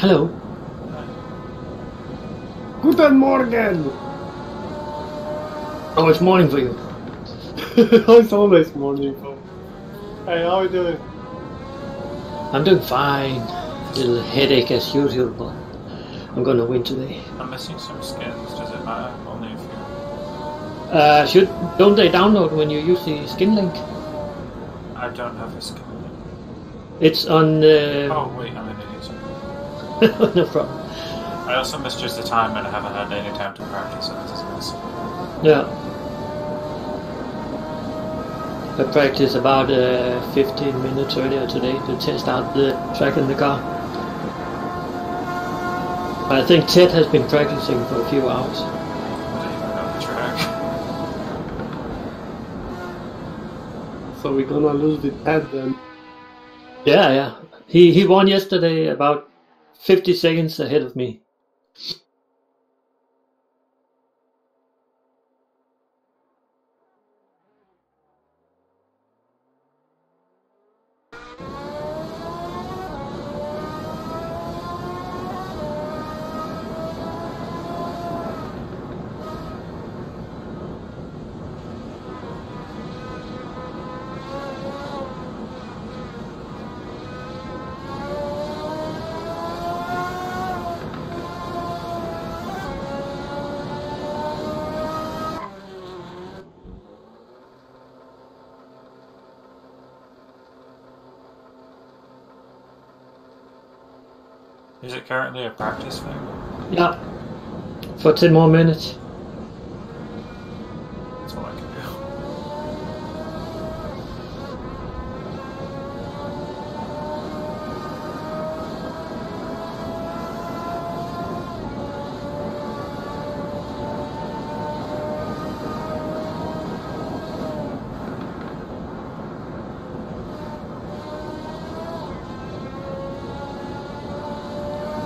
Hello. Guten Morgen! Oh, it's morning for you. It's always morning for me. Hey, how are you doing? I'm doing fine. Little headache as usual, but I'm gonna win today. I'm missing some skins. Does it matter? Only a few. Don't they download when you use the skin link? I don't have a skin. It's on. Oh wait, I'm an idiot. No problem. I also missed just the time and I haven't had any time to practice it. This is messy. Yeah. I practiced about 15 minutes earlier today to test out the track in the car. I think Ted has been practicing for a few hours. I don't even know the track. So we're gonna lose the pad then. Yeah. He won yesterday about 50 seconds ahead of me. Is it currently a practice thing? Yeah. For 10 more minutes. That's all I can do.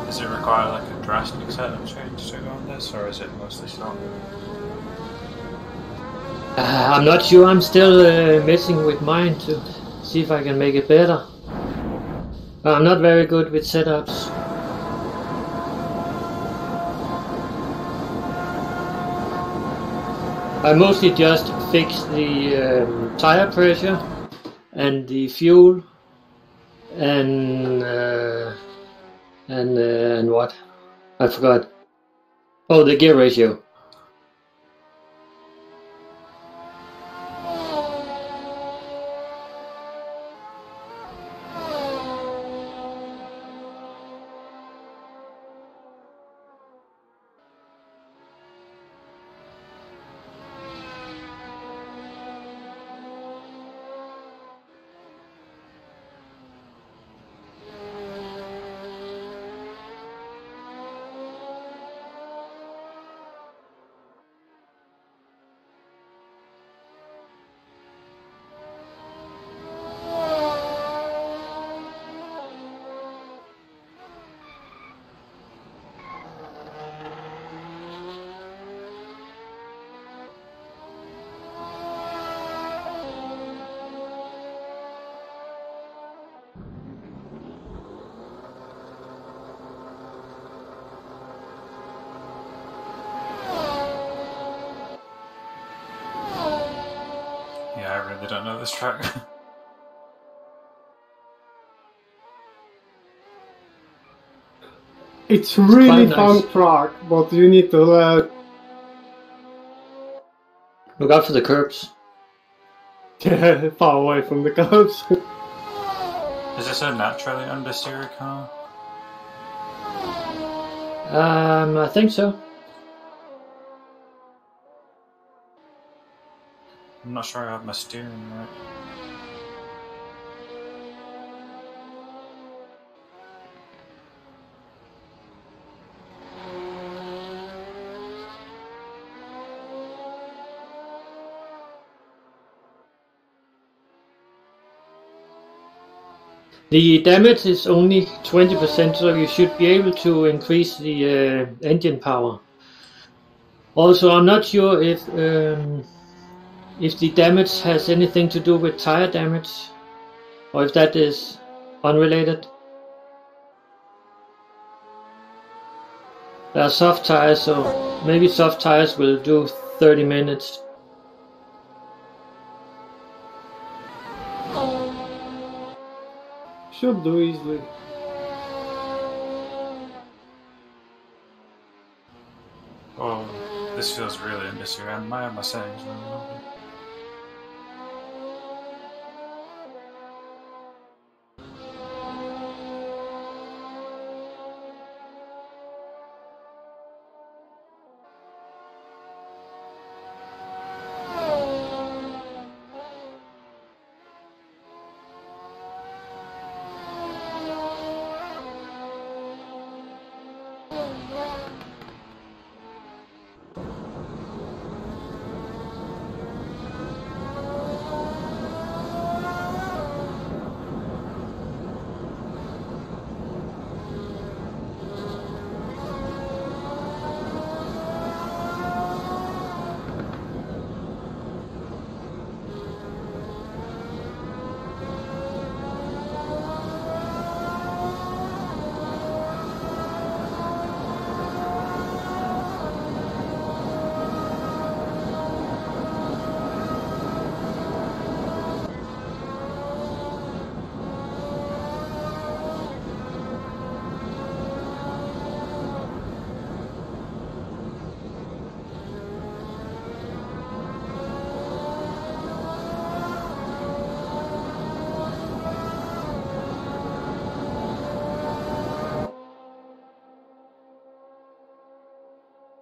Does it require like a drastic setup change to go on this, or is it mostly stock? I'm not sure. I'm still messing with mine to see if I can make it better. I'm not very good with setups. I mostly just fix the tire pressure and the fuel and what? I forgot. Oh, the gear ratio. Yeah, I really don't know this track. It's really quite fun nice. track, but you need to Look out for the curbs. get far away from the cops. Is this a naturally understeer car? I think so. I'm not sure I have my steering right. The damage is only 20%, so you should be able to increase the engine power. Also, I'm not sure if the damage has anything to do with tire damage, or if that is unrelated. There are soft tires, so maybe soft tires will do 30 minutes. Should do easily. Oh, this feels really industry. I have my settings wrong.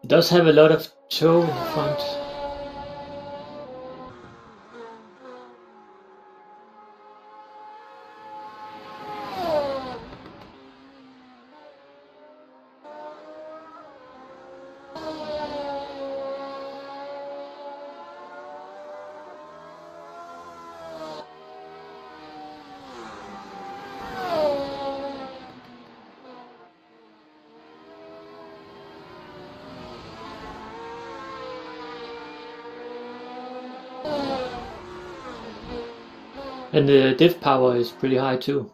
It does have a lot of toe front. And the diff power is pretty high too.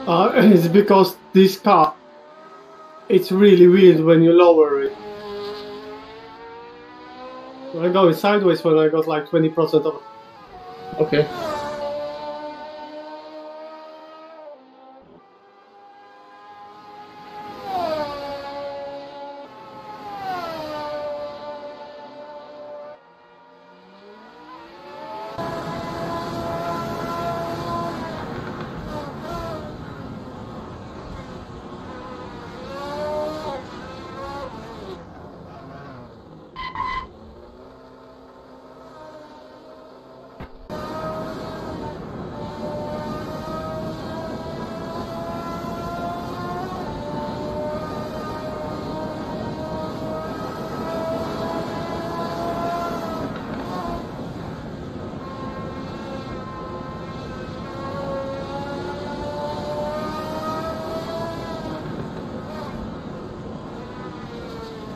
It's because this car, it's really weird when you lower it. I go sideways when I got like 20% of. Okay.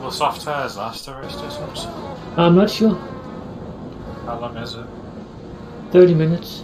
Will soft tires last the race distance? I'm not sure. How long is it? 30 minutes.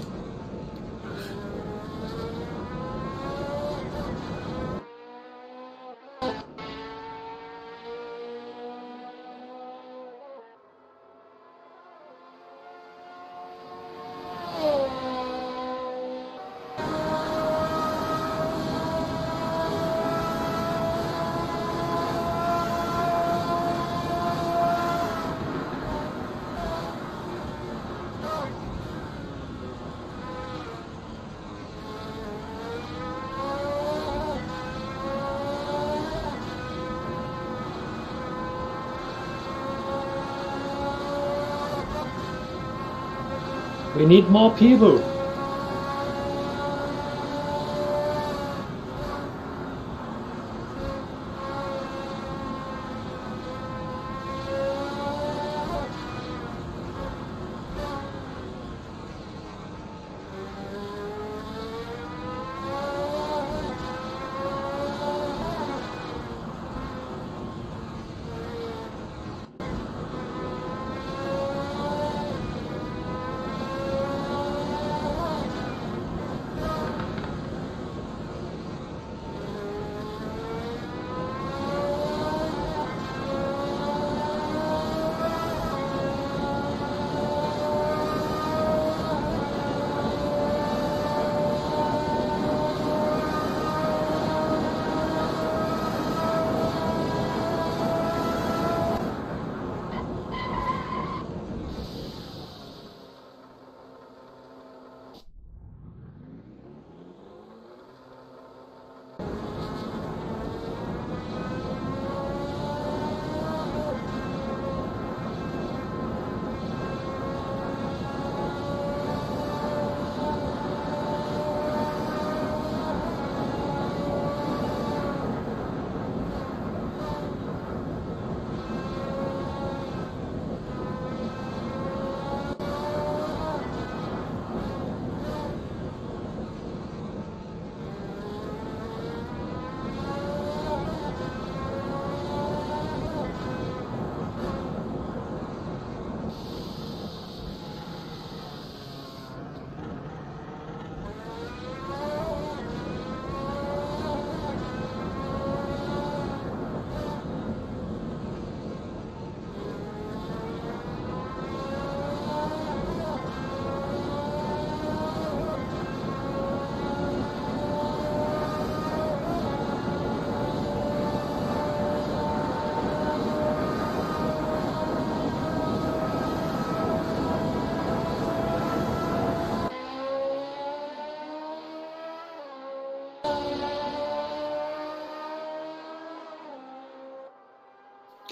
We need more people.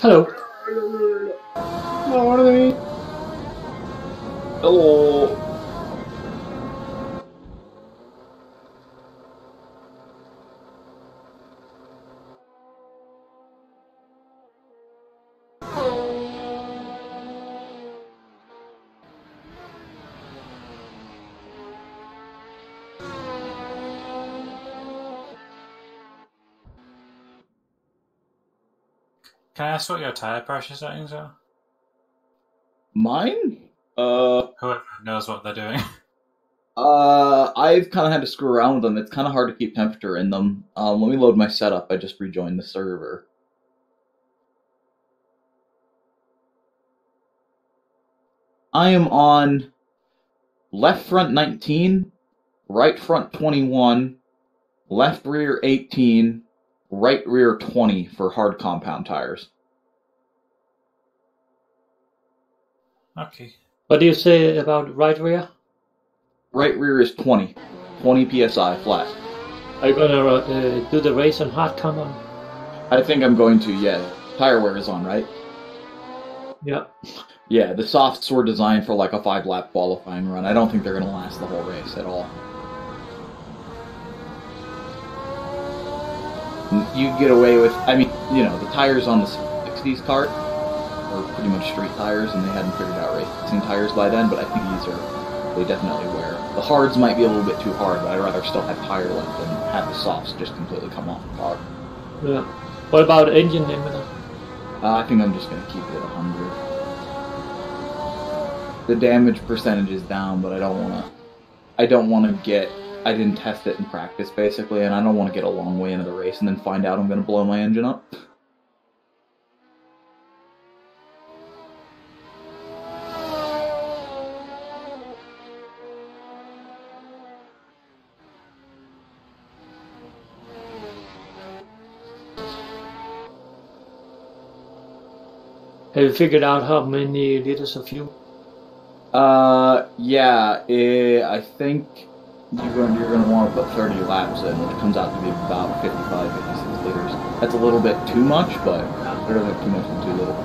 Hello. Morning. Hello. Can I ask what your tire pressure settings are? Mine? Whoever knows what they're doing. I've kind of had to screw around with them. It's kind of hard to keep temperature in them. Let me load my setup. I just rejoined the server. I am on left front 19, right front 21, left rear 18, right rear 20 for hard compound tires. Okay. What do you say about right rear? Right rear is 20. 20 psi flat. Are you gonna do the race on hard compound? I think I'm going to, yeah. Tire wear is on, right? Yeah. Yeah, the softs were designed for like a 5-lap qualifying run. I don't think they're going to last the whole race at all. You get away with, I mean, you know, the tires on the 60s kart were pretty much street tires, and they hadn't figured out racing tires by then, but I think they definitely wear. The hards might be a little bit too hard, but I'd rather still have tire length than have the softs just completely come off the car. Yeah. What about engine diameter? I think I'm just going to keep it at 100. The damage percentage is down, but I don't want to get, I didn't test it in practice basically, and I don't want to get a long way into the race and then find out I'm going to blow my engine up. Have you figured out how many liters of fuel? Yeah, I think you're going to want to put 30 laps in, which comes out to be about 55, 56 liters. That's a little bit too much, but better than too much than too little.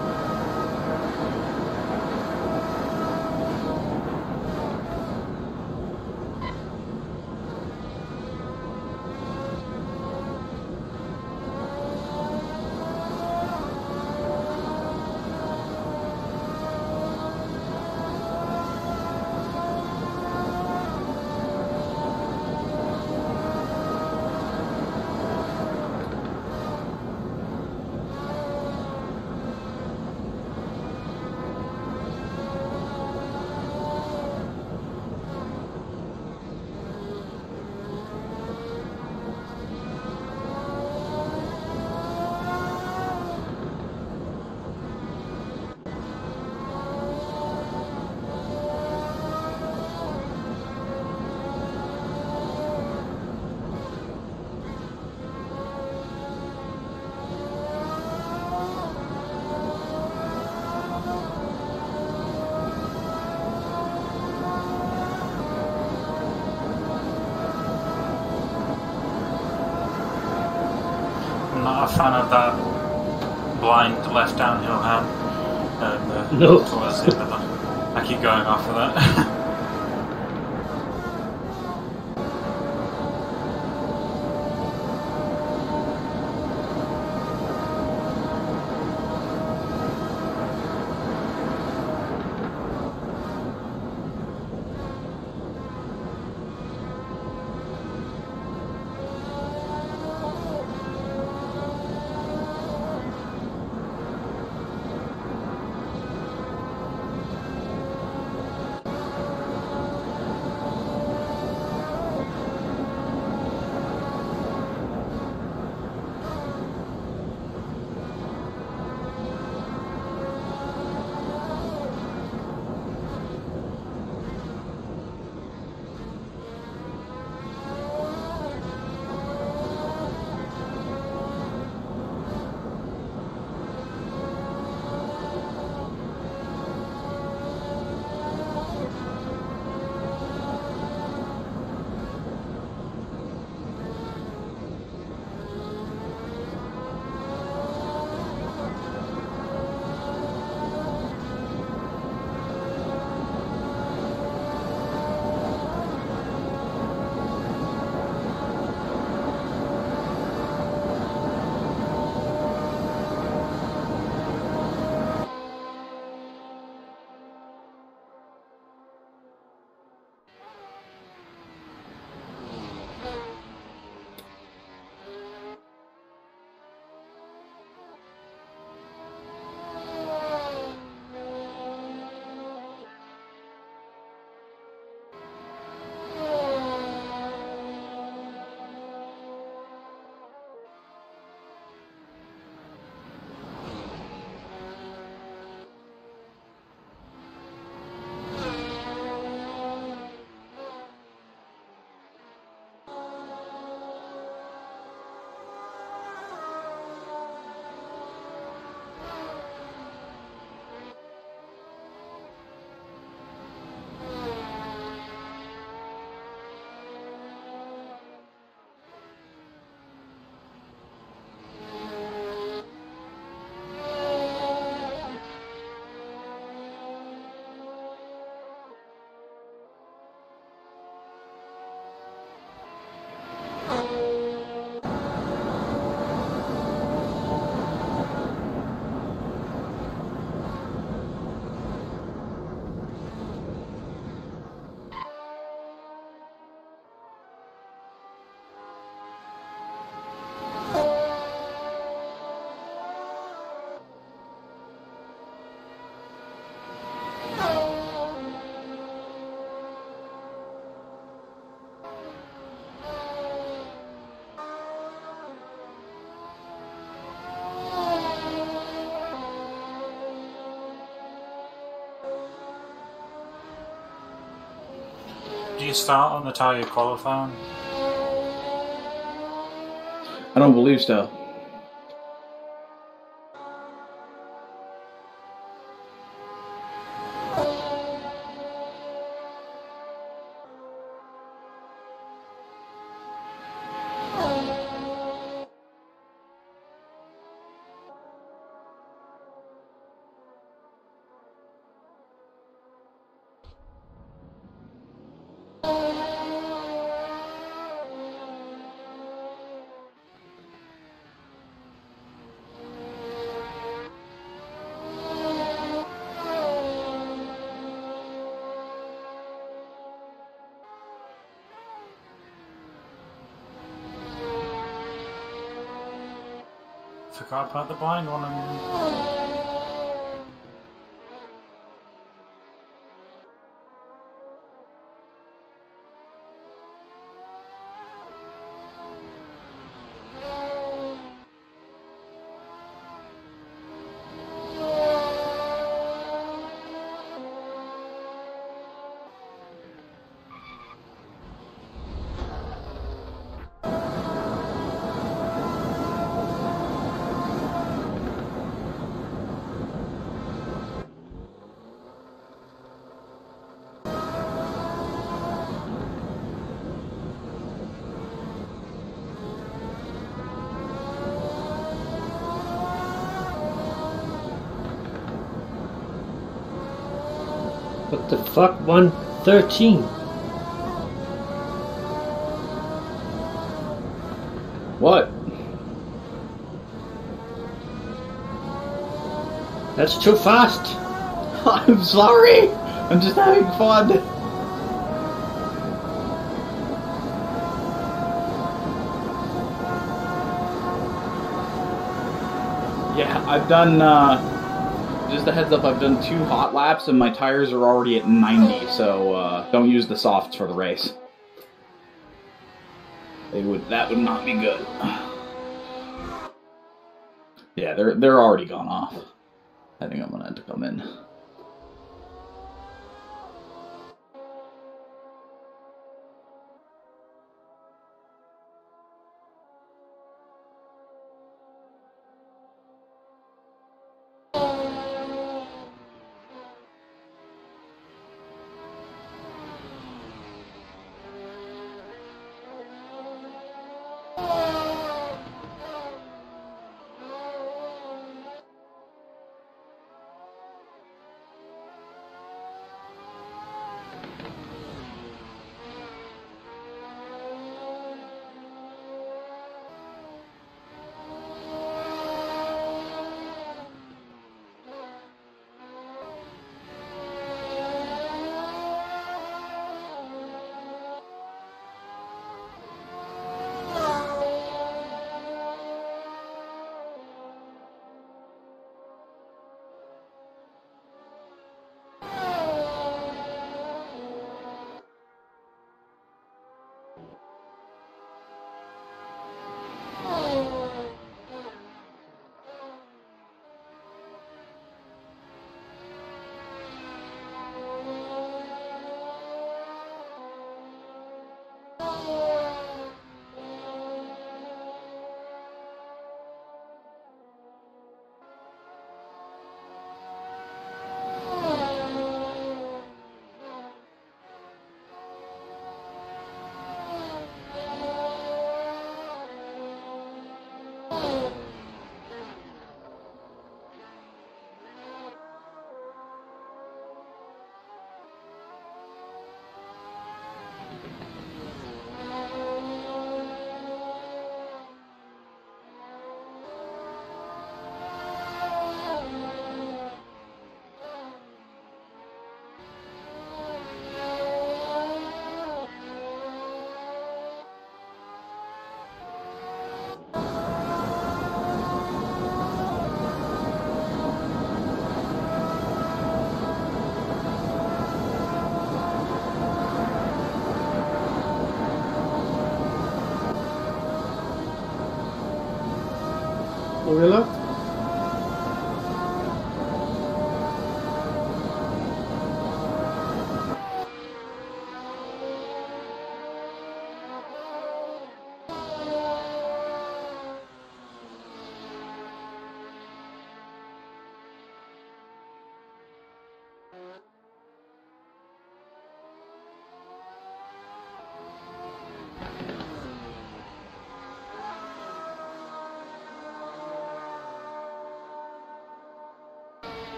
I'm not a fan of that blind left downhill hand. No. Towards the end of I keep going off of that. Do you start on the tire you're qualifying? I don't believe so. Forgot about the blind one. What the fuck? 113. What? That's too fast. I'm sorry. I'm just having fun. Yeah, I've done, just a heads up, I've done 2 hot laps and my tires are already at 90, so, don't use the softs for the race. That would not be good. Yeah, they're already gone off. I think I'm gonna have to come in. Over left.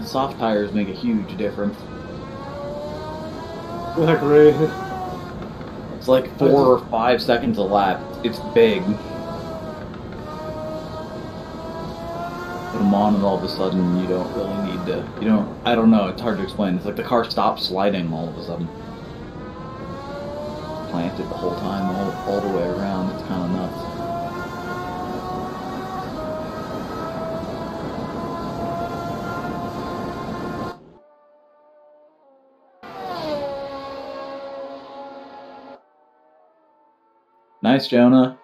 soft tires make a huge difference. I agree. It's like 4 or 5 seconds a lap. It's big. Put them on and all of a sudden you don't really need to, I don't know, it's hard to explain. It's like the car stops sliding all of a sudden. Planted the whole time, all the way around. It's kind of nuts. Nice, Jonah.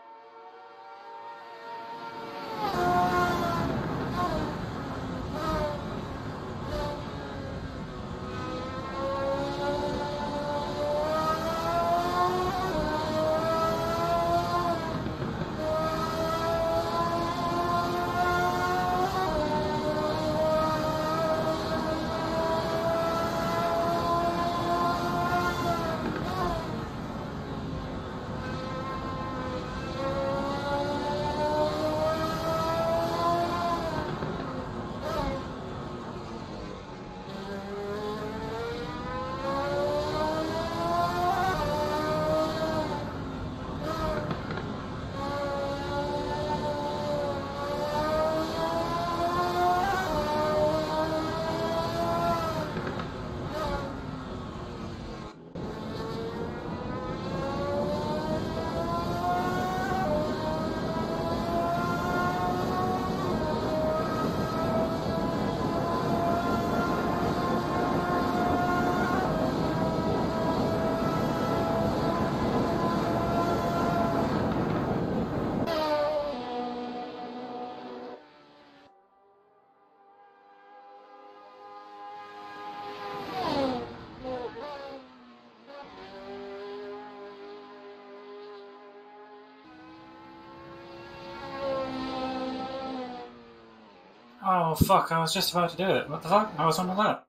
Oh fuck, I was just about to do it. What the fuck? I was on the lap.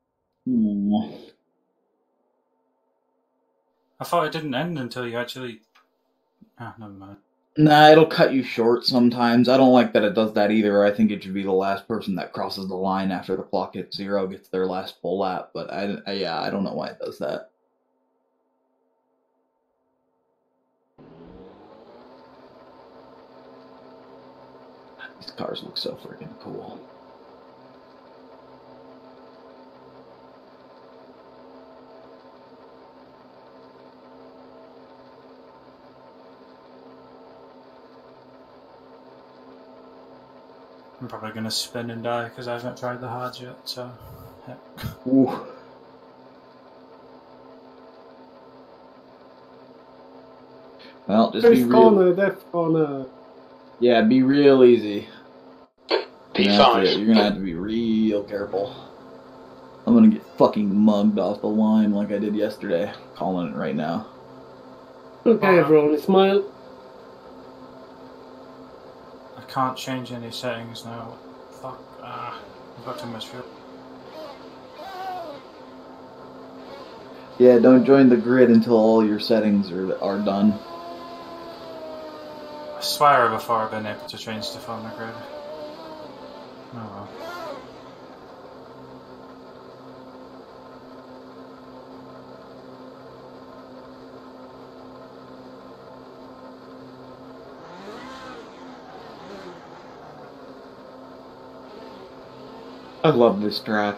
I thought it didn't end until you actually... Ah, never mind. Nah, it'll cut you short sometimes. I don't like that it does that either. I think it should be the last person that crosses the line after the clock hits 0 gets their last full lap, but I don't know why it does that. These cars look so freaking cool. I'm probably going to spin and die because I haven't tried the hards yet, so... Heck. Ooh. Well, just be real... Death corner. Yeah, be real easy. P5. You're gonna have to be real careful. I'm gonna get fucking mugged off the line like I did yesterday. Calling it right now. Okay, everyone, smile. I can't change any settings now. Fuck. I've got too much fuel. Yeah, don't join the grid until all your settings are done. I swear before I've been able to change stuff on the grid. Oh well. I love this track.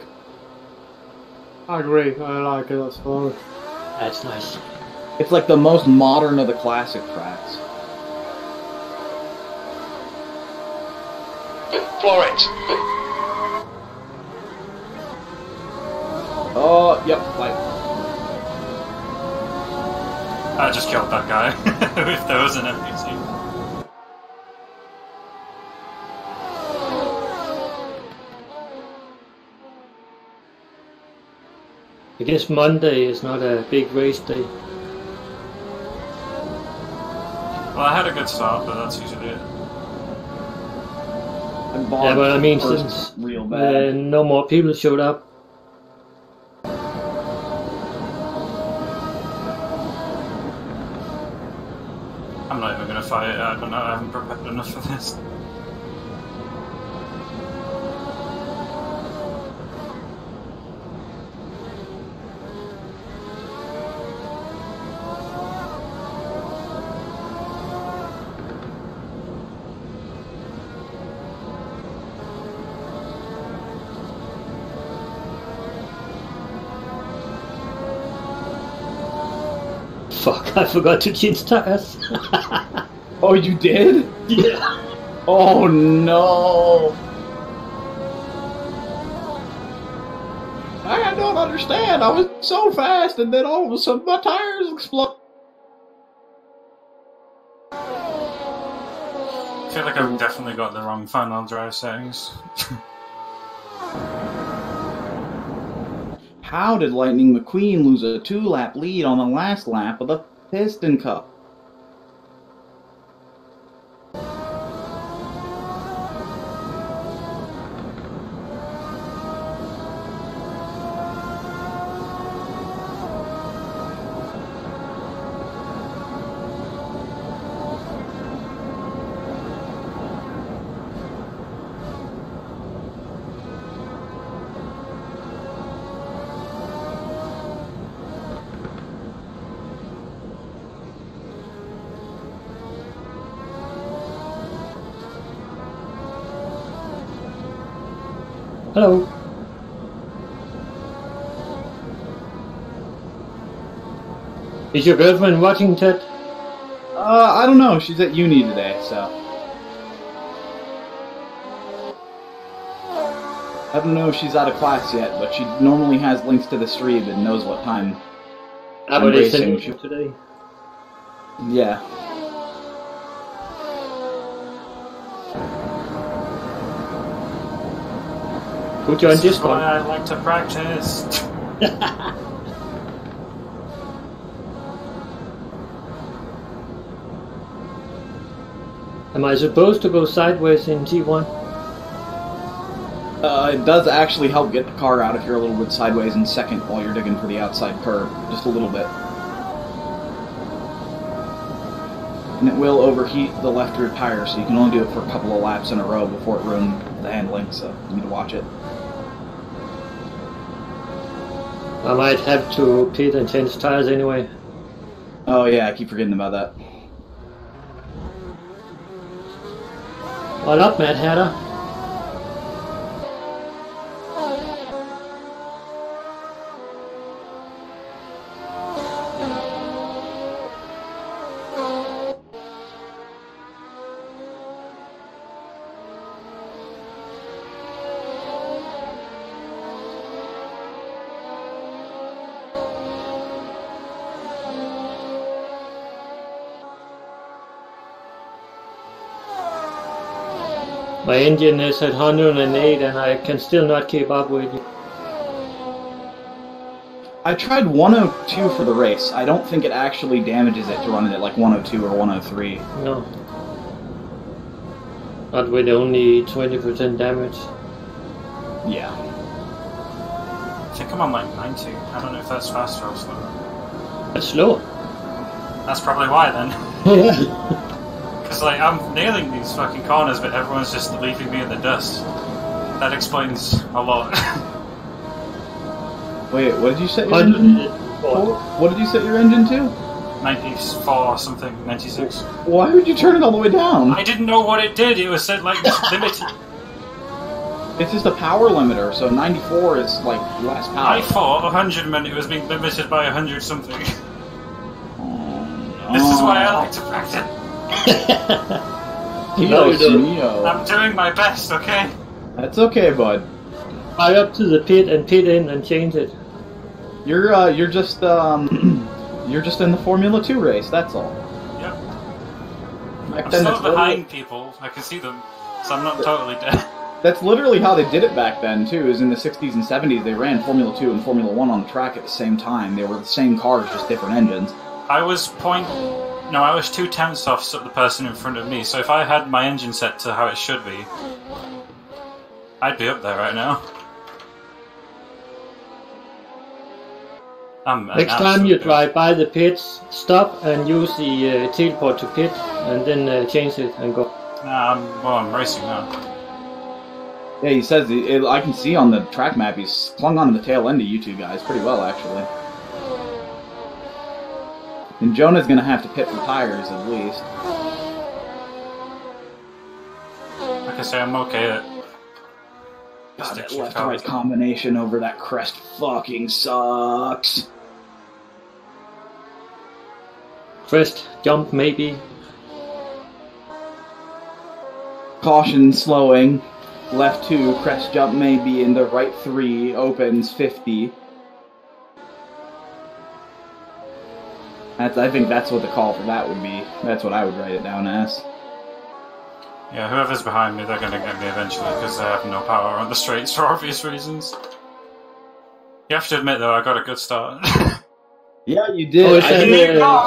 I agree, I like it as well. That's nice. It's like the most modern of the classic tracks. Floor it. Oh, yep, like... I just killed that guy. If there was an NPC. I guess Monday is not a big race day. Well, I had a good start, but that's usually it. Yeah, but I mean, since real bad. no more people showed up. I'm not even gonna fight it. I don't know. I haven't prepared enough for this. Fuck, I forgot to change tires. Oh, you did? Yeah. Oh no! I don't understand. I was so fast, and then all of a sudden my tires explode. I feel like I've definitely got the wrong final drive settings. How did Lightning McQueen lose a 2-lap lead on the last lap of the Piston Cup? Hello. Is your girlfriend watching, Ted? I don't know. She's at uni today, so I don't know if she's out of class yet, but she normally has links to the stream and knows what time. But they sent you today. Yeah. Who joined This is Discord? why I like to practice. Am I supposed to go sideways in T1? It does actually help get the car out if you're a little bit sideways in second while you're digging for the outside curb. Just a little bit. And it will overheat the left rear tire, so you can only do it for a couple of laps in a row before it ruins the handling, so you need to watch it. I might have to pit and change tires anyway. Oh yeah, I keep forgetting about that. What up, Mad Hatter? My engine is at 108 and I can still not keep up with you. I tried 102 for the race. I don't think it actually damages it to run it at like 102 or 103. No. Not with only 20% damage. Yeah. I think I'm on like 90. I don't know if that's faster or slower. That's slow. That's probably why then. Because like I'm nailing these fucking corners, but everyone's just leaving me in the dust. That explains a lot. Wait, what did you set your engine? What did you set your engine to? 94 or something, 96. Why would you turn it all the way down? I didn't know what it did. It was set like limited. It's just a power limiter, so 94 is like less power. I thought 100 meant it was being limited by 100 something. Oh, This is why I like to practice. Dios mío. I'm doing my best, okay? That's okay, bud. Fly up to the pit and pit in and change it. You're just you're just in the Formula 2 race. That's all. Yep. Back I'm then, still that's behind people. I can see them, so I'm not totally dead. That's literally how they did it back then too. Is in the 60s and 70s they ran Formula 2 and Formula 1 on the track at the same time. They were the same cars, just different engines. I was 2/10 off the person in front of me, so if I had my engine set to how it should be, I'd be up there right now. Next time you drive by the pits, stop and use the tail port to pit, and then change it and go. Nah, I'm racing now. Yeah, he says I can see on the track map he's clung onto the tail end of you two guys pretty well actually. And Jonah's gonna have to pit for tires at least. Like I say, I'm okay at God, that left-right combination over that crest fucking sucks. Crest jump maybe. Caution slowing. Left 2, crest jump maybe in the right 3, opens 50. I think that's what the call for that would be. That's what I would write it down as. Yeah, whoever's behind me, they're going to get me eventually because they have no power on the straights for obvious reasons. You have to admit, though, I got a good start. Yeah, you did. Oh, it's that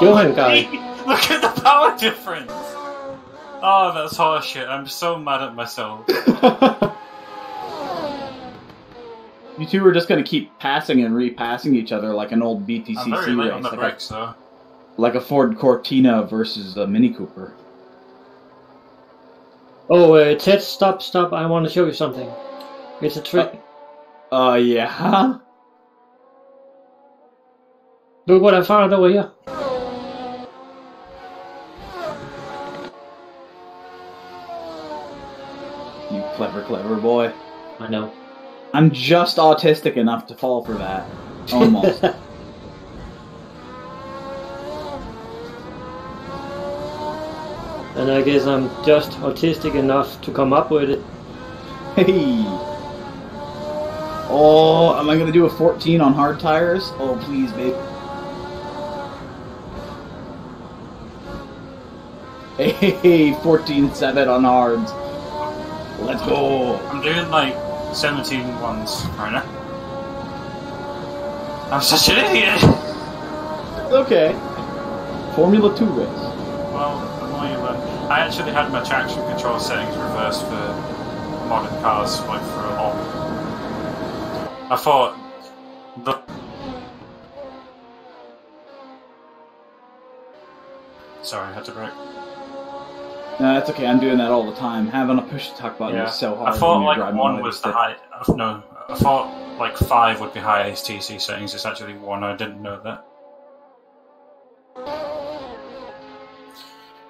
Johan guy. Look at the power difference! Oh, that's horseshit. I'm so mad at myself. You two are just going to keep passing and repassing each other like an old BTCC I'm very late race. on the brakes, though. Like a Ford Cortina versus a Mini Cooper. Oh, Ted, stop. I want to show you something. It's a trick. Yeah? Look what I found over here. You clever boy. I know. I'm just autistic enough to fall for that. Almost. And I guess I'm just autistic enough to come up with it. Hey! Oh, am I going to do a 14 on hard tires? Oh, please, babe. Hey, 14.7 on hards. Let's go. I'm doing like 17 ones right now. I'm such an idiot! Okay. Formula 2 race. Well, I'm only I actually had my traction control settings reversed for modern cars, like for a lot. I thought the sorry, I had to break. No, that's okay. I'm doing that all the time. Having a push to talk button is so hard. I thought when you're like driving 1 on was stick. the high. No, I thought like 5 would be highest TC settings. It's actually 1. I didn't know that.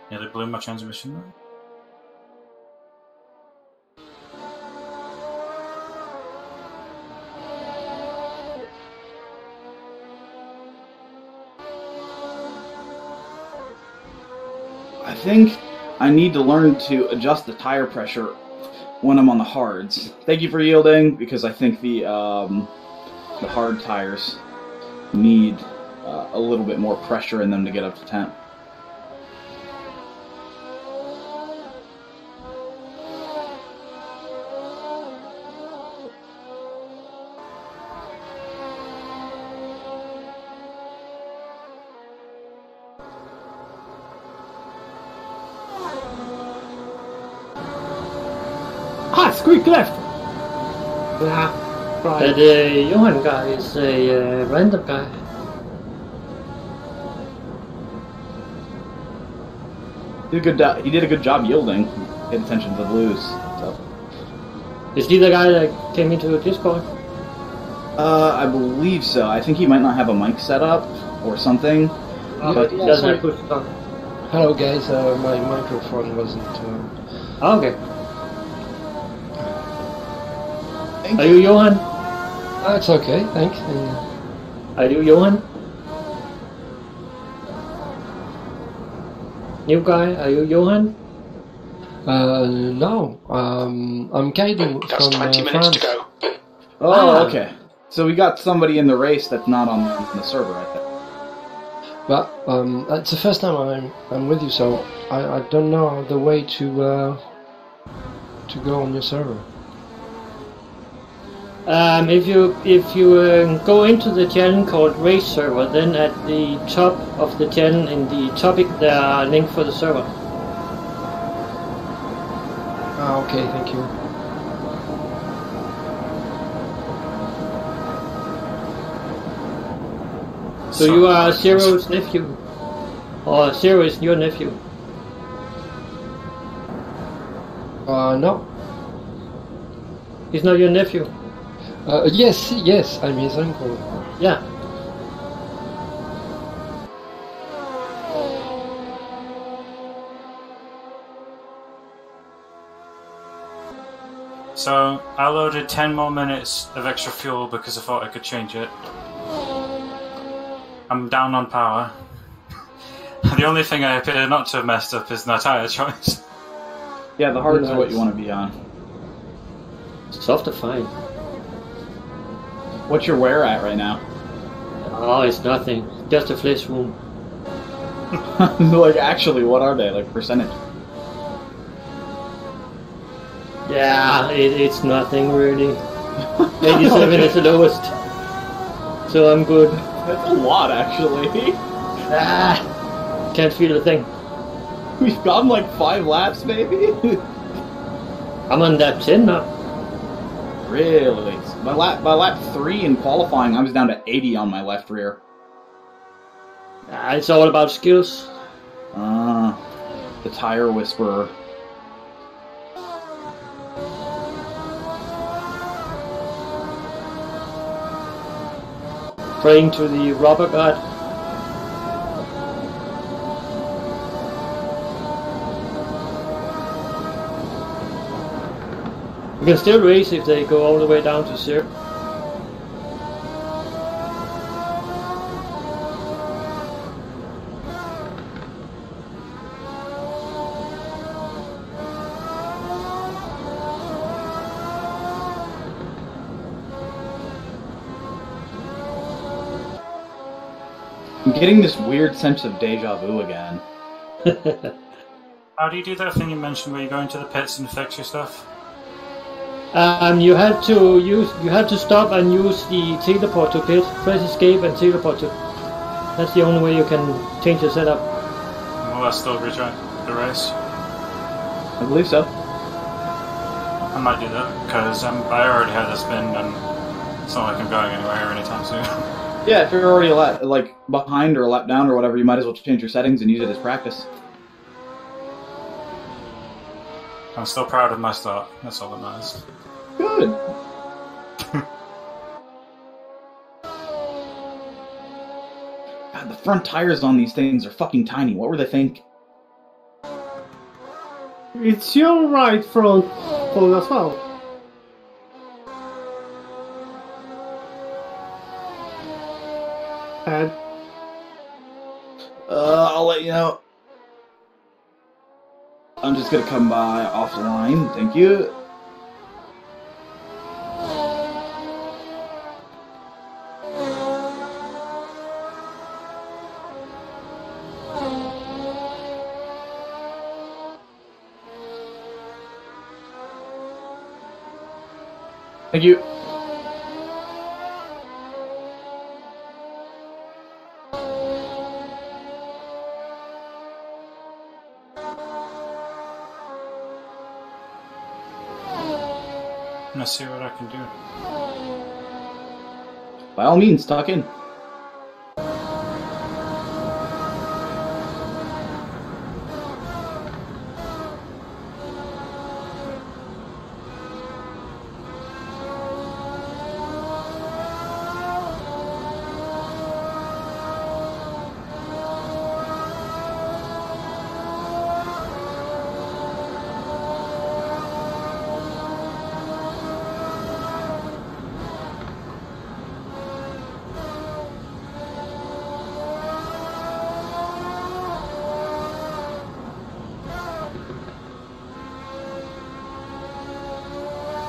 Nearly blew my transmission though. I think I need to learn to adjust the tire pressure when I'm on the hards. Thank you for yielding, because I think the hard tires need a little bit more pressure in them to get up to temp. Squeak left! Yeah, right. That Johan guy is a random guy. He did a good job yielding. Paid attention to the blues. So. Is he the guy that came into Discord? I believe so. I think he might not have a mic set up or something. But he doesn't have push to talk. Hello guys, my microphone wasn't... Okay. Thank Are you Johan? it's okay, thanks. Are you Johan? New guy, are you Johan? No, I'm Kaido That's from 20 minutes France. to go. Oh, okay. So we got somebody in the race that's not on the server, I think. But it's the first time I'm with you, so I don't know the way to go on your server. If you go into the channel called Race Server, then at the top of the channel in the topic there are links for the server. Ah, okay, thank you. So you are Zero's nephew, or Zero is your nephew. No. He's not your nephew. Yes, I'm his uncle. Yeah. So I loaded 10 more minutes of extra fuel because I thought I could change it. I'm down on power. The only thing I appear not to have messed up is my tyre choice. Yeah, the hards are what you want to be on. Soft are fine. What's your wear at right now? Oh, it's nothing. Just a flesh wound. Like, actually, what are they? Like, percentage? Yeah, it's nothing really. 87 is the lowest. So I'm good. That's a lot, actually. Can't feel a thing. We've gone like 5 laps, maybe? I'm on lap 10 now. Really? By lap 3 in qualifying, I was down to 80 on my left rear. It's all about skills. The tire whisperer. Praying to the rubber god. We can still race if they go all the way down to 0. I'm getting this weird sense of deja vu again. How do you do that thing you mentioned where you go into the pits and fix your stuff? You have to stop and use the teleport to pit. Press escape and teleport to. That's the only way you can change the setup. Will that still rejoin the race? I believe so. I might do that because I already had a spin and it's not like I'm going anywhere anytime soon. Yeah, if you're already a lap, like behind or a lap down or whatever, you might as well change your settings and use it as practice. I'm still proud of my start. That's all that matters. Good. God, the front tires on these things are fucking tiny. What were they thinking? It's your right front foot as well. And I'll let you know. I'm just gonna come by offline. Thank you. Thank you. Let's see what I can do. By all means, tuck in.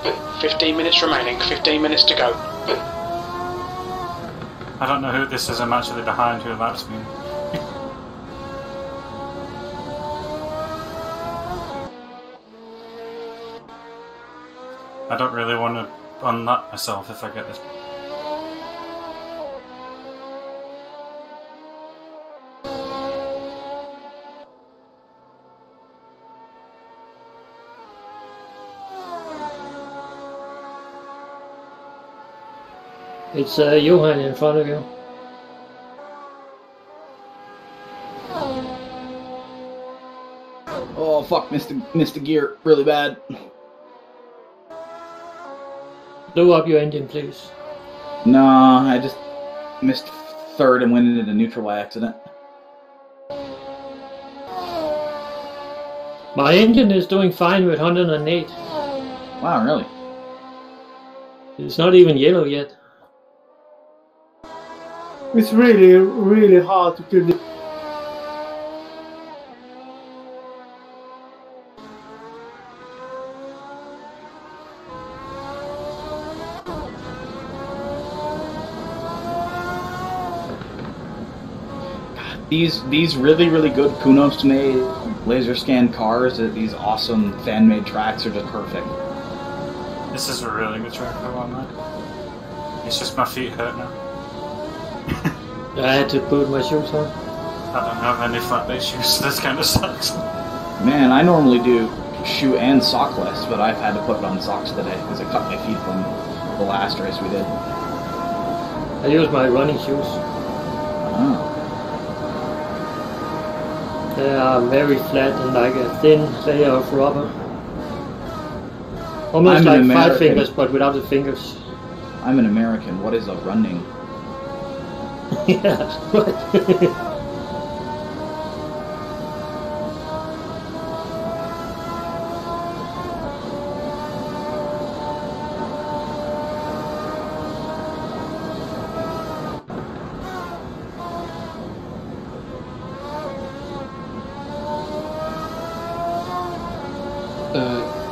But 15 minutes remaining, 15 minutes to go. I don't know who this is. I'm actually behind who laps me. I don't really want to unlap myself if I get this. It's Johan in front of you. Oh fuck, missed the gear really bad. Blow up your engine, please. No, I just missed third and went into neutral by accident. My engine is doing fine with 108. Wow, really? It's not even yellow yet. it's really, really hard to kill this. these really good Kunos made laser scan cars, these awesome fan made tracks are just perfect. This is a really good track for one, man. It's just my feet hurt now. I had to put my shoes on. I don't have any flat-based shoes. This kind of sucks. Man, I normally do shoe and sockless, but I've had to put on socks today because I cut my feet from the last race we did. I use my running shoes. Oh. They are very flat and like a thin layer of rubber. Almost I'm an like 5 American. fingers, but without the fingers. I'm an American. What is a running? Yeah, what?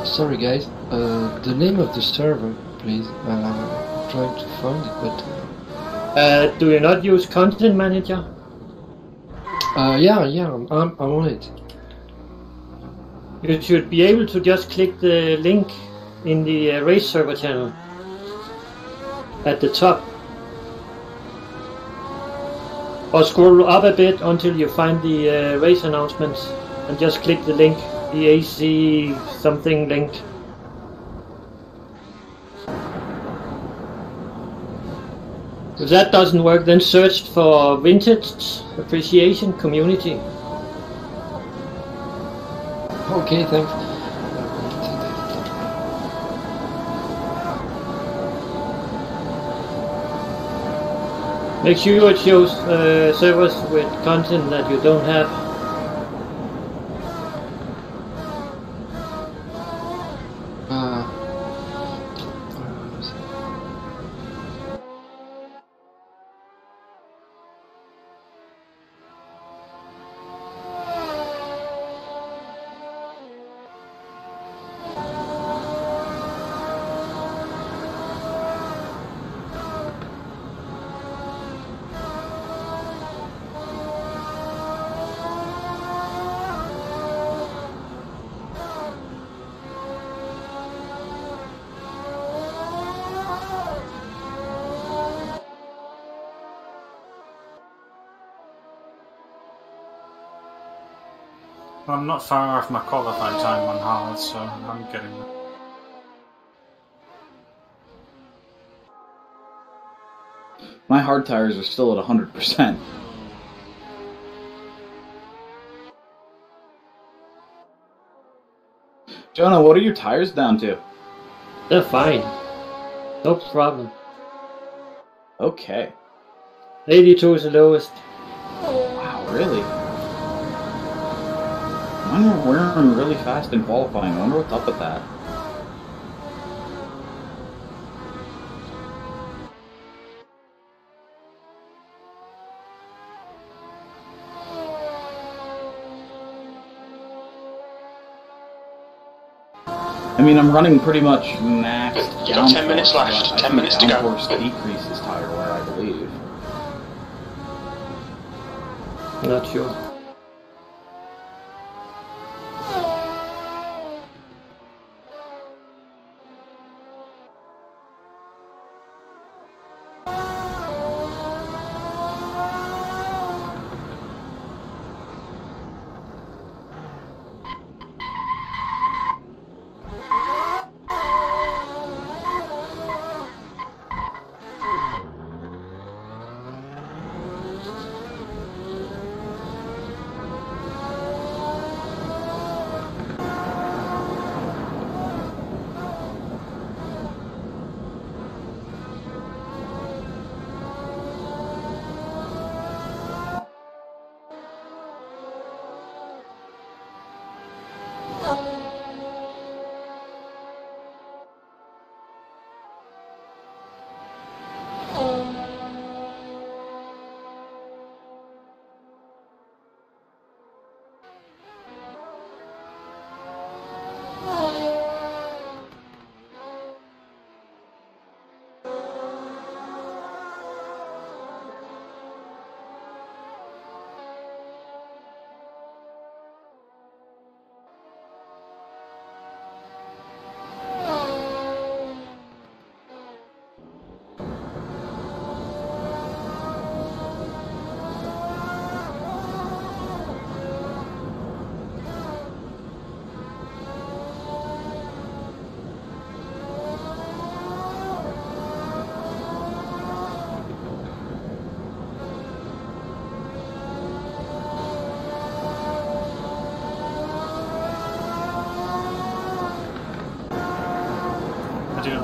Sorry guys, the name of the server, please. I'm trying to find it, but... Do you not use Content Manager? yeah, I'm on it. You should be able to just click the link in the race server channel at the top. Or scroll up a bit until you find the race announcements and just click the link, the AC something link. If that doesn't work, then search for Vintage Appreciation Community. Okay, thanks. Make sure it shows servers with content that you don't have. Well, I'm not far off my qualifying time on hard, so I'm getting there. My hard tires are still at 100%. Jonah, what are your tires down to? They're fine. No problem. Okay. 82 is the lowest. Wow, really? Mine were wearing really fast in qualifying. I wonder what's up with that. I mean, I'm running pretty much maxed. You've got 10 minutes downforce, left, but 10 I think minutes to go. downforce decreases tire wear, I believe. Not sure.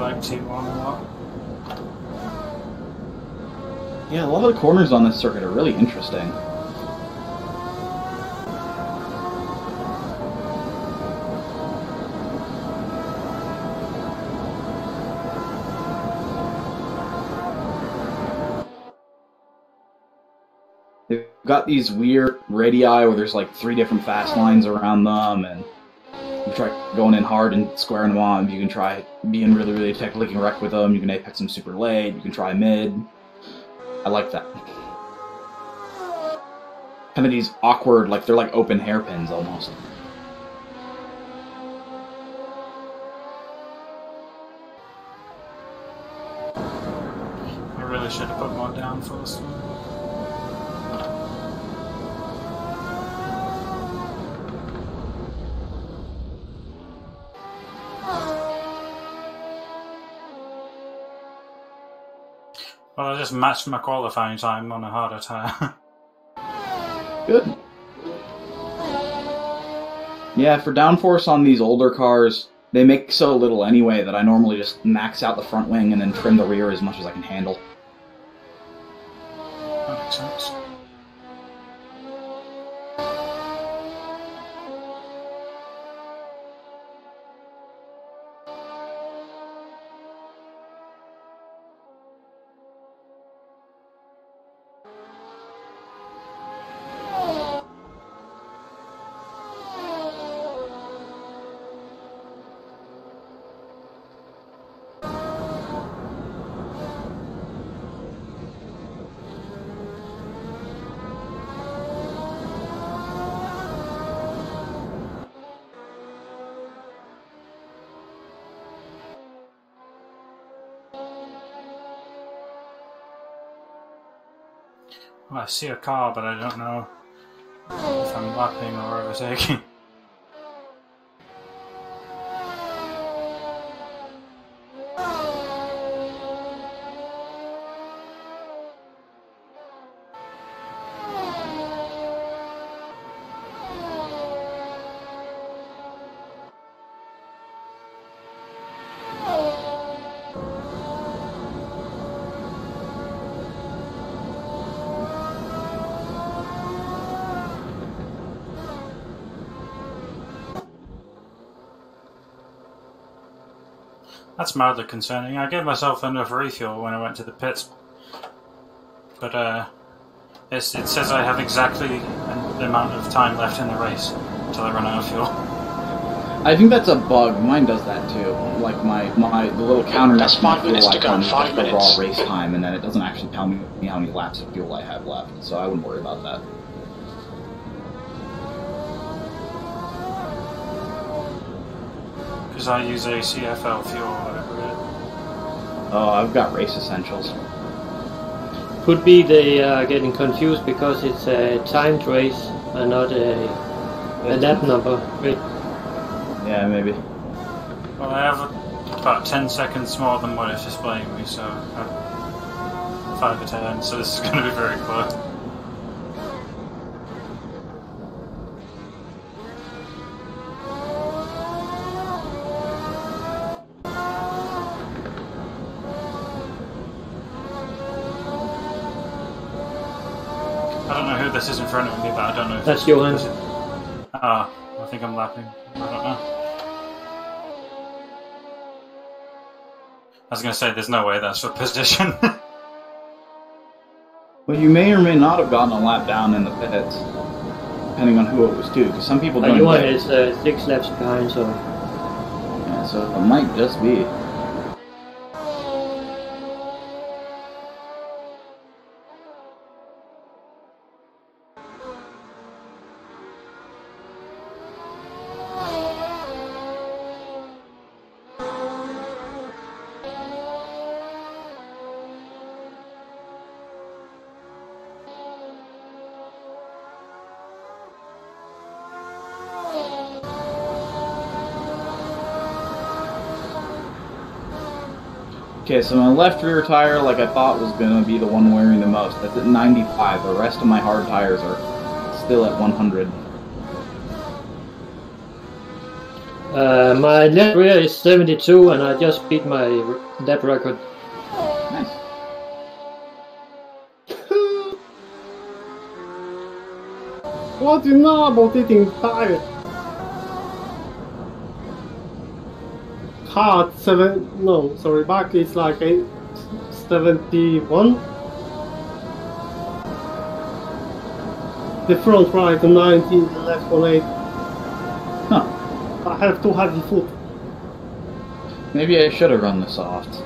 like T1 a lot. Yeah, a lot of the corners on this circuit are really interesting. They've got these weird radii where there's like 3 different fast lines around them, and you try going in hard and squaring them on. You can try being really, really technically correct with them. You can apex them super late. You can try mid. I like that. Kind of these awkward, like they're like open hairpins almost. I really should have put more downforce. Well, I just matched my qualifying time on a harder tire. Good. Yeah, for downforce on these older cars, they make so little anyway that I normally just max out the front wing and then trim the rear as much as I can handle. That makes sense. Well, I see a car, but I don't know if I'm lapping or overtaking. That's mildly concerning. I gave myself enough refuel when I went to the pits, but it says I have exactly the amount of time left in the race until I run out of fuel. I think that's a bug. Mine does that too. Like the little counter. That's 5 minutes to go. 5 the minutes. raw race time, and then it doesn't actually tell me how many laps of fuel I have left. So I wouldn't worry about that. Because I use a CFL fuel or whatever it is. Oh, I've got race essentials. Could be they are getting confused because it's a timed race and not a lap number. Yeah, maybe. Well, I have about 10 seconds more than what it's displaying me, so 5 or 10, so this is going to be very close. I don't know who this is in front of me, but I don't know if That's Johan. Ah, I think I'm lapping. I don't know. I was going to say, there's no way that's for position. Well, you may or may not have gotten a lap down in the pits, depending on who it was to, because some people don't. Johan is 6 laps behind, so. Yeah, so it might just be. Okay, so my left rear tire, like I thought, was going to be the one wearing the most. That's at 95. The rest of my hard tires are still at 100. My lap rear is 72, and I just beat my lap record. Nice. What do you know about eating tire? Hard 7. No, sorry, back is like 71. The front right 90, the left 180. Huh. I have too heavy foot. Maybe I should have run the soft.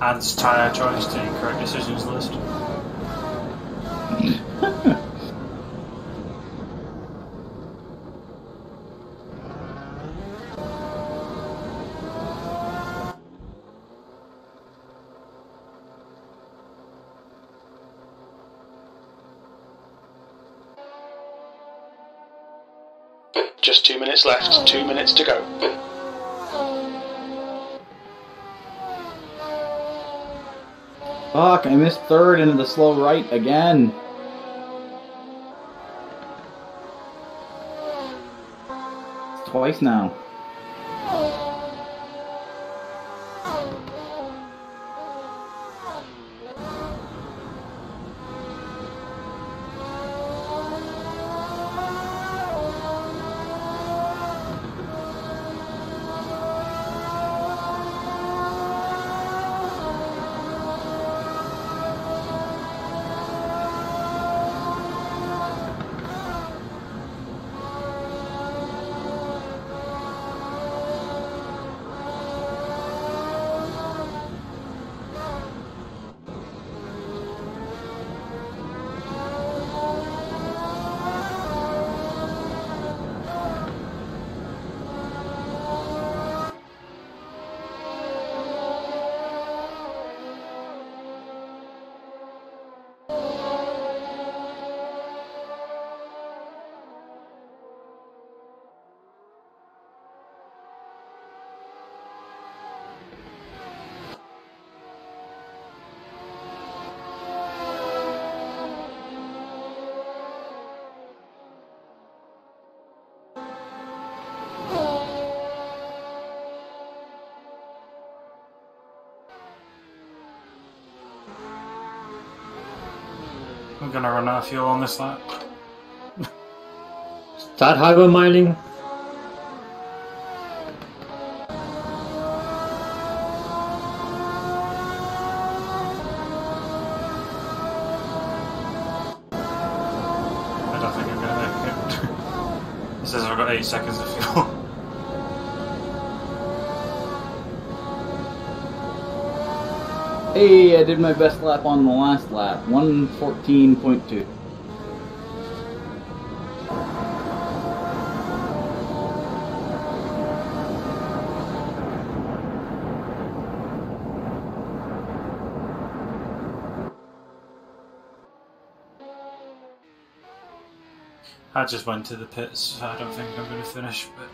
Adds tire choice to incorrect decisions list. Just 2 minutes left. 2 minutes to go. Fuck, I missed third into the slow right again. Twice now. I'm gonna run out of fuel on this lap. Start harbor mining. I don't think I'm gonna make it. It says I've got 8 seconds of fuel. Hey, I did my best lap on the last lap. 1:14.2. I just went to the pits, so I don't think I'm gonna finish, but...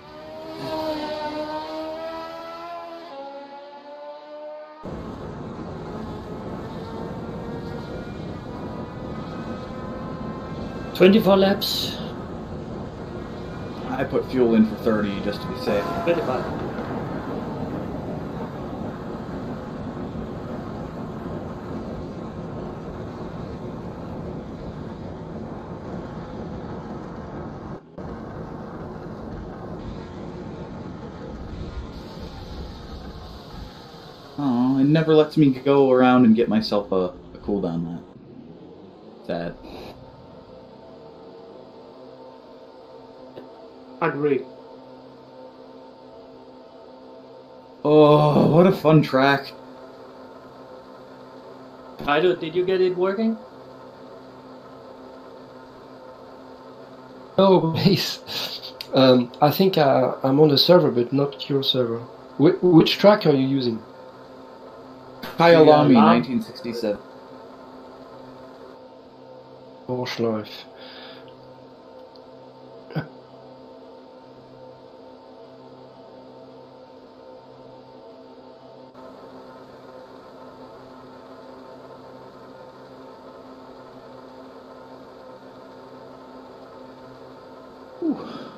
"24 laps." I put fuel in for 30 just to be safe. 25. Oh, it never lets me go around and get myself a cooldown lap. Sad. Agree. Oh, what a fun track. Kaido, did you get it working? No, please. I think I'm on the server, but not your server. Which track are you using? Kyalami, 1967. Porsche Life.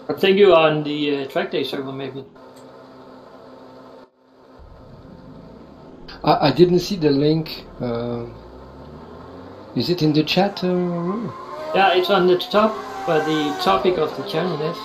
I think you're on the track day server, maybe. I didn't see the link. Is it in the chat? Yeah, it's on the top, where the topic of the channel is.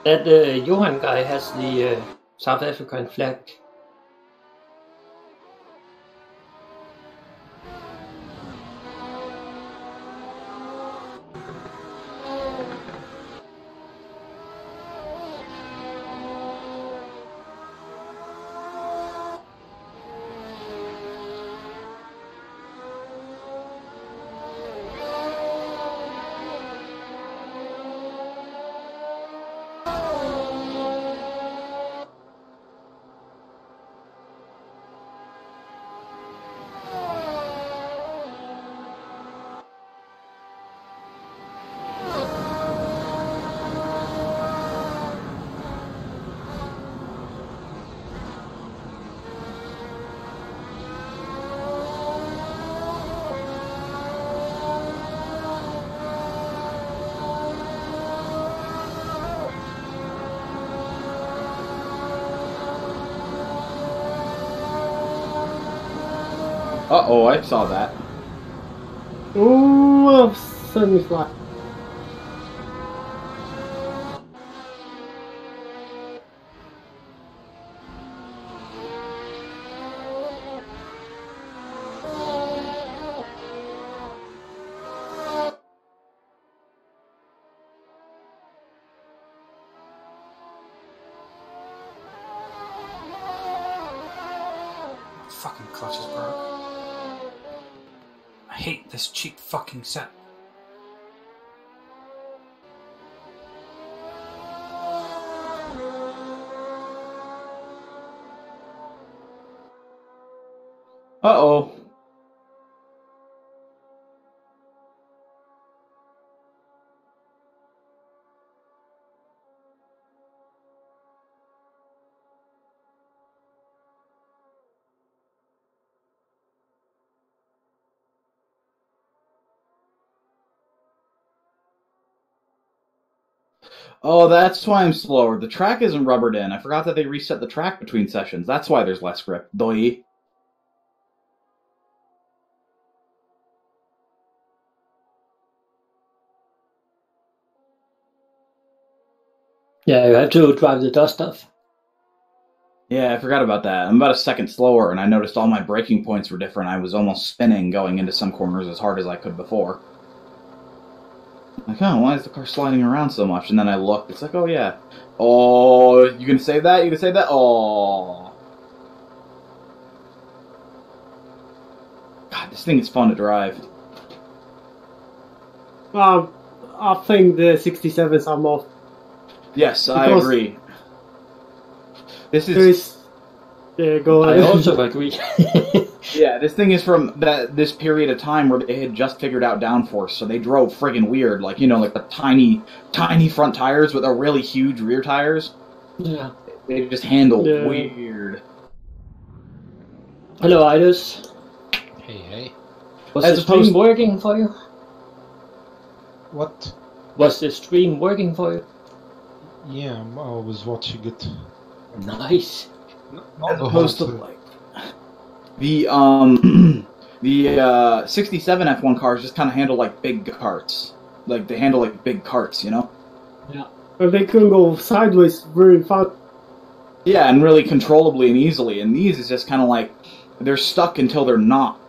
That Johan guy has the South African flag. Uh-oh, I saw that. Oh, semi-fly. Fucking clutches broke. I hate this cheap fucking set. Uh-oh. Oh, that's why I'm slower. The track isn't rubbered in. I forgot that they reset the track between sessions. That's why there's less grip. Doi. Yeah, you have to drive the dust off. Yeah, I forgot about that. I'm about a second slower, and I noticed all my braking points were different. I was almost spinning going into some corners as hard as I could before. Like, oh, why is the car sliding around so much? And then I looked, it's like, oh yeah. Oh, you gonna save that? You gonna save that? Oh. God, this thing is fun to drive. I think the 67s are more. Yes, I Because agree. This There is... is. Yeah, go I ahead. also agree. Yeah, this thing is from this period of time where they had just figured out downforce, so they drove friggin' weird. Like, you know, like the tiny front tires with the really huge rear tires. Yeah. They just handled Yeah. weird. Hello, Idus. Hey. Was As the opposed- stream working for you? What? Was the stream working for you? Yeah, I was watching it. Nice. Not As the opposed to whole like the 67 F1 cars just kind of handle like big carts. Like they handle like big carts, you know? And they can go sideways very fast. Yeah, and really controllably and easily. And these is just kind of like they're stuck until they're not.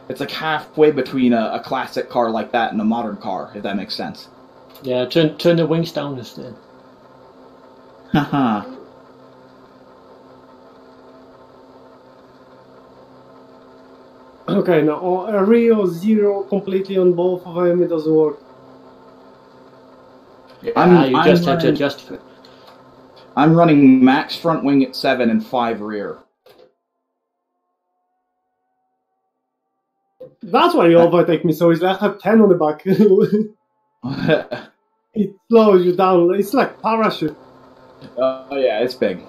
It's like halfway between a classic car like that and a modern car, if that makes sense. Yeah, turn the wings down instead. Haha. Okay, now a Rio 0 completely on both of them, it doesn't work. You just have to adjust. I'm running max front wing at 7 and 5 rear. That's why you overtake me so easily. I have 10 on the back. It slows you down. It's like parachute. Oh yeah, it's big.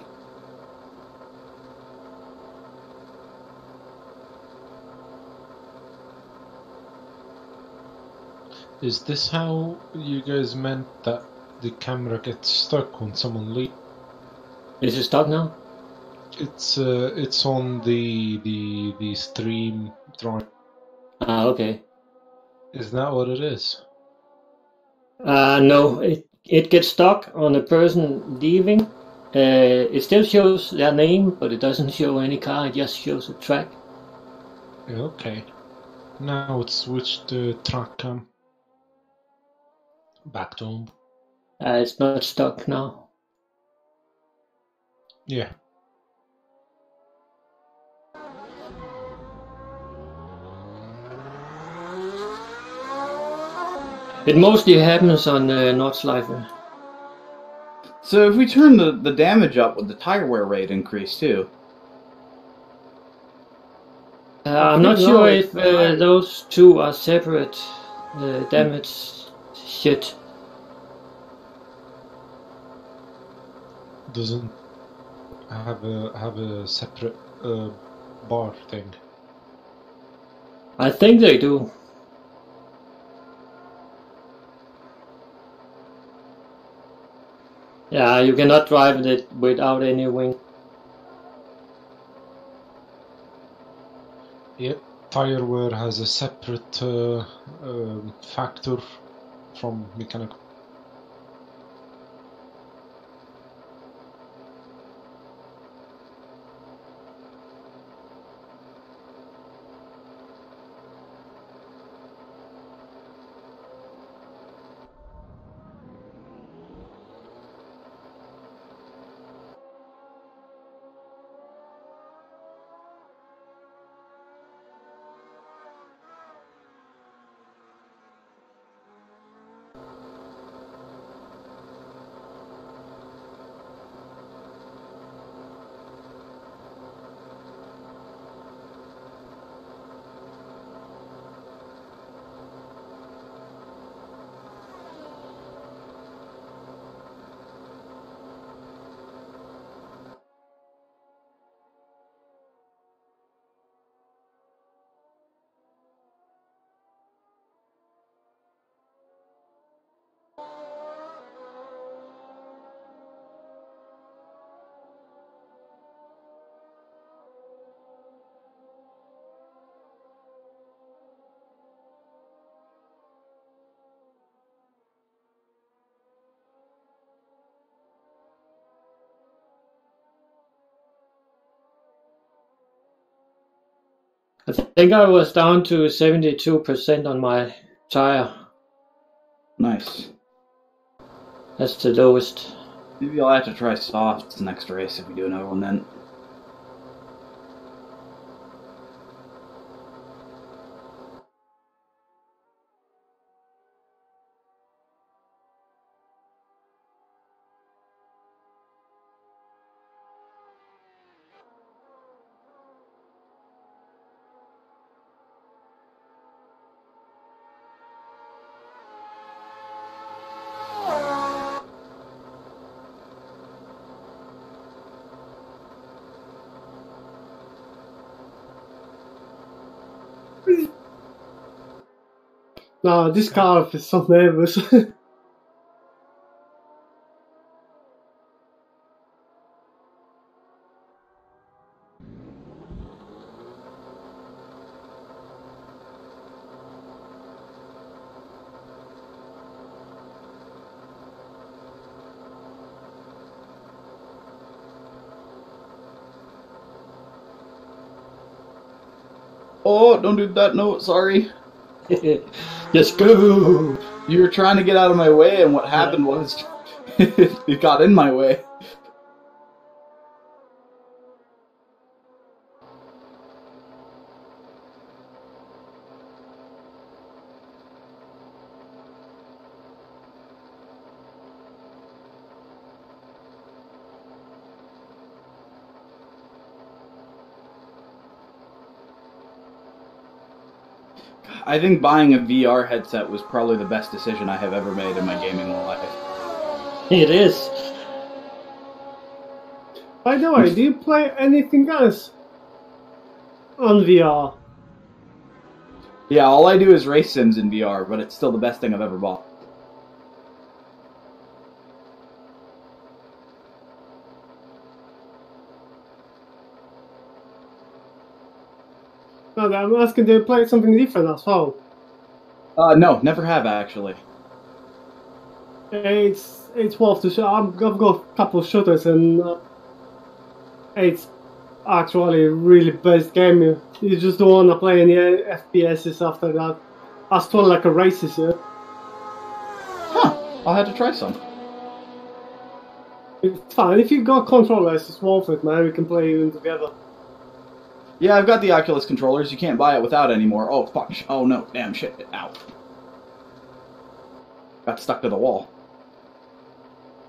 Is this how you guys meant that the camera gets stuck when someone leaves? Is it stuck now? It's on the stream drawing. Ah, okay. Is that what it is? No, it gets stuck on a person leaving. It still shows their name, but it doesn't show any car. It just shows a track. Okay. Now it's switched to track cam. Back to home. It's not stuck now. Yeah. It mostly happens on Nordschleife. So if we turn the damage up, would the tire wear rate increase too? I'm not sure if those two are separate damage shit. Doesn't have a separate bar thing. I think they do. Yeah, you cannot drive it without any wing. Yep, tire wear has a separate factor from mechanical. I think I was down to 72% on my tire. Nice. That's the lowest. Maybe I'll have to try softs next race if we do another one then. No, this car is so nervous. Oh, don't do that, no, sorry. Just go! You were trying to get out of my way, and what happened was it got in my way. I think buying a VR headset was probably the best decision I have ever made in my gaming life. It is. By the way, do you play anything else on VR? Yeah, all I do is race sims in VR, but it's still the best thing I've ever bought. No, I'm asking, do you play something different as well? No, never have actually. It's worth to show. I've got a couple of shooters, and it's actually really best game. You just don't want to play any FPSs after that. As well, like a races, yeah. Huh, I'll have to try some. It's fine. If you got controllers, it's worth it, man. We can play them together. Yeah, I've got the Oculus controllers. You can't buy it without anymore. Oh, fuck. Oh, no. Damn shit. Ow. Got stuck to the wall.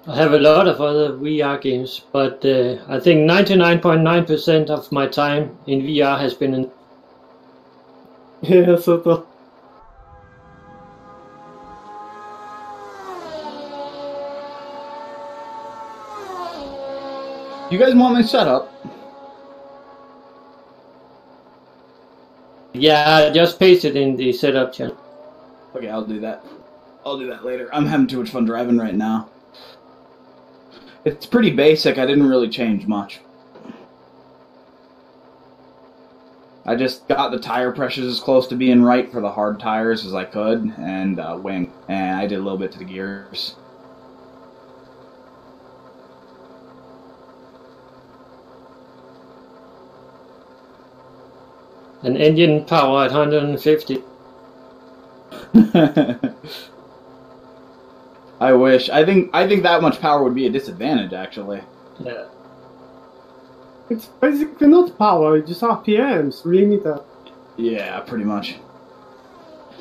I have a lot of other VR games, but I think 99.9% of my time in VR has been in. Yeah, sort of. You guys want me to set up? Yeah, I just pasted in the setup channel. Okay, I'll do that. I'll do that later. I'm having too much fun driving right now. It's pretty basic. I didn't really change much. I just got the tire pressures as close to being right for the hard tires as I could, and wing. And I did a little bit to the gears. An engine power at 150. I wish. I think that much power would be a disadvantage, actually. Yeah. It's basically not power, it's just RPMs, limiter. Yeah, pretty much.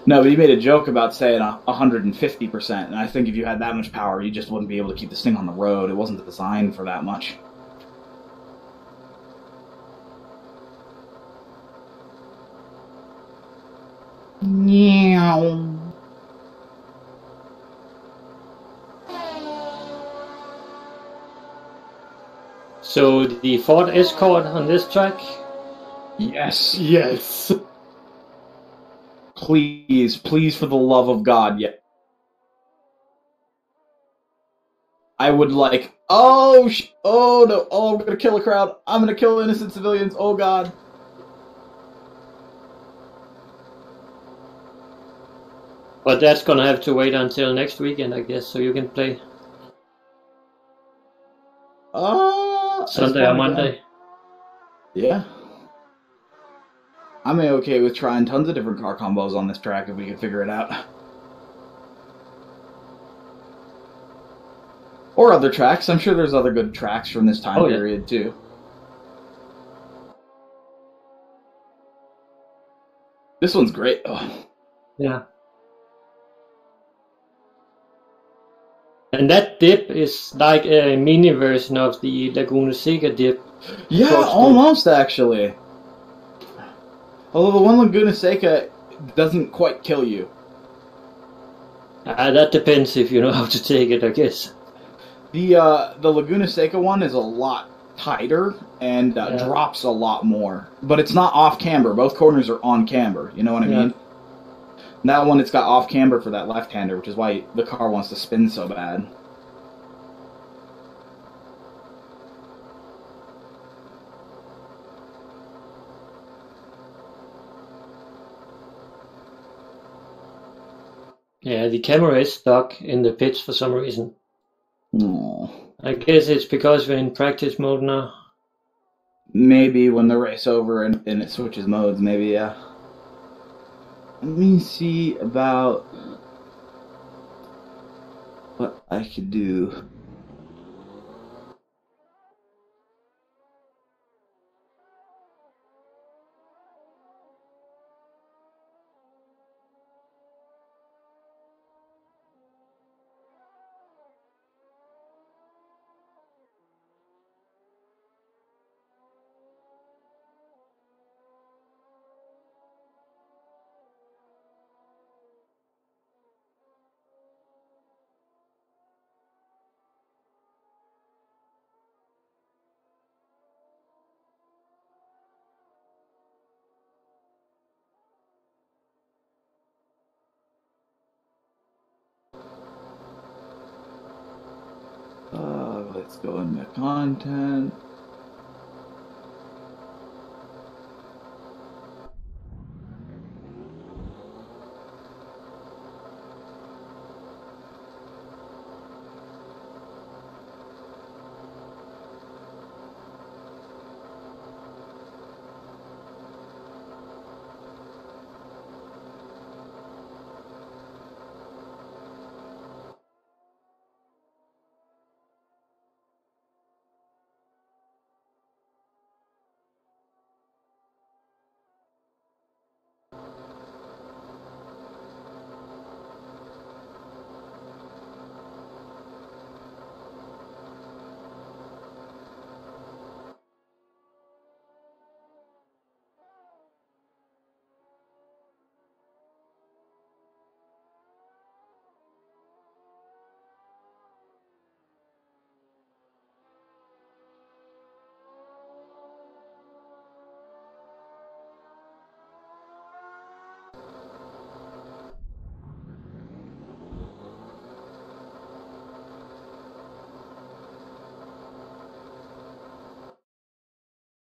No, but he made a joke about saying 150%, and I think if you had that much power, you just wouldn't be able to keep this thing on the road. It wasn't designed for that much. Meow. So the Ford Escort on this track? Yes. Yes. Please, please, for the love of God, yeah. I would like. Oh no! Oh, I'm gonna kill a crowd. I'm gonna kill innocent civilians. Oh God. But that's gonna have to wait until next weekend, I guess, so you can play Sunday or Monday. Yeah. I'm okay with trying tons of different car combos on this track if we can figure it out. Or other tracks. I'm sure there's other good tracks from this time period, too. This one's great. Oh. Yeah. And that dip is like a mini version of the Laguna Seca dip. Yeah, almost, actually. Although the one Laguna Seca doesn't quite kill you. That depends if you know how to take it, I guess. The Laguna Seca one is a lot tighter and drops a lot more. But it's not off camber. Both corners are on camber. You know what I mean? That one, it's got off camber for that left-hander, which is why the car wants to spin so bad. Yeah, the camera is stuck in the pits for some reason. Aww. I guess it's because we're in practice mode now. Maybe when the race over and it switches modes, maybe, yeah. Let me see about what I could do. let's go into content.